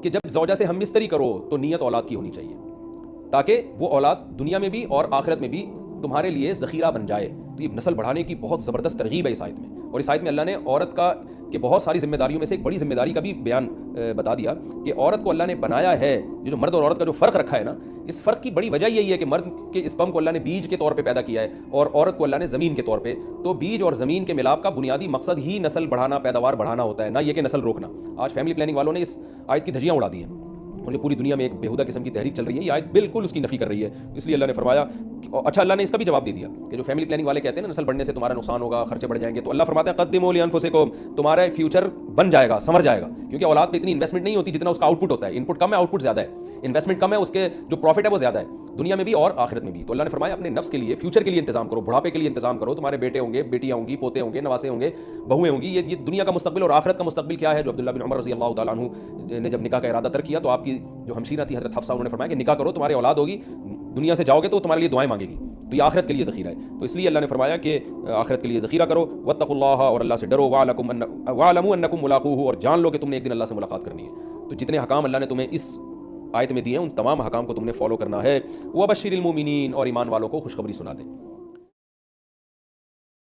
کہ جب زوجہ سے ہم مستری کرو تو نیت اولاد کی ہونی چاہیے تاکہ وہ اولاد دنیا میں بھی اور آخرت میں بھی تمہارے لیے ذخیرہ بن جائے. تو یہ نسل بڑھانے کی بہت زبردست ترغیب ہے اس آیت میں. اور اس آیت میں اللہ نے عورت کا کہ بہت ساری ذمہ داریوں میں سے ایک بڑی ذمہ داری کا بھی بیان بتا دیا کہ عورت کو اللہ نے بنایا ہے. جو مرد اور عورت کا جو فرق رکھا ہے نا, اس فرق کی بڑی وجہ یہی ہے کہ مرد کے اسپرم کو اللہ نے بیج کے طور پہ پیدا کیا ہے اور عورت کو اللہ نے زمین کے طور پہ. تو بیج اور زمین کے ملاپ کا بنیادی مقصد ہی نسل بڑھانا, پیداوار بڑھانا ہوتا ہے, نہ یہ کہ نسل روکنا. آج فیملی پلاننگ والوں نے اس آیت کی دھجیاں اڑا دی ہیں اور جو پوری دنیا میں ایک بےہودہ قسم کی تحریک چل رہی ہے, یہ آیت بالکل اس کی نفی کر رہی ہے. اس لیے اللہ نے فرمایا اچھا اللہ نے اس کا بھی جواب دے دیا کہ جو فیملی پلاننگ والے کہتے ہیں نا نسل بڑھنے سے تمہارا نقصان ہوگا, خرچے بڑھ جائیں گے, تو اللہ فرماتا ہے قدموا لانفسکم, تمہارا فیوچر بن جائے گا, سنور جائے گا. کیونکہ اولاد پہ اتنی انویسٹمنٹ نہیں ہوتی جتنا اس کا آؤٹ پٹ ہوتا ہے. انپٹ کم ہے, آؤٹ پٹ زیادہ ہے. انویسٹمنٹ کم ہے, اس کے جو پروفٹ ہے وہ زیادہ ہے, دنیا میں بھی اور آخرت میں بھی. تو اللہ نے فرمایا اپنے نفس کے لیے, فیوچر کے لیے انتظام کرو, بڑھاپے کے لیے انتظام کرو. تمہارے بیٹے ہوں گے, بیٹیاں ہوں گی, پوتے ہوں گے, نواسے ہوں گے, بہویں ہوں گی. یہ دنیا کا مستقبل اور آخرت کا مستقبل کیا ہے. جو عبداللہ بن عمر رضی اللہ تعالیٰ عنہ نے جب نکاح کا ارادہ تر کیا تو آپ کی جو ہمشیرہ تھی حضرت حفصہ, انہوں نے فرمایا کہ نکاح کرو, تمہاری اولاد ہوگی, دنیا سے جاؤ گے تو تمہارے لیے دعائیں مانگے گی. تو یہ آخرت کے لیے ذخیرہ ہے. تو اس لیے اللہ نے فرمایا کہ آخرت کے لیے ذخیرہ کرو. واتقوا اللہ, اور اللہ سے ڈرو. واعلموا انکم ملاقوہ, اور جان لو کہ تم نے ایک دن اللہ سے ملاقات کرنی ہے. تو جتنے حکام اللہ نے تمہیں اس آیت میں دیے ہیں ان تمام حکام کو تم نے فالو کرنا ہے. وبشر المؤمنین, اور ایمان والوں کو خوشخبری سنا دے.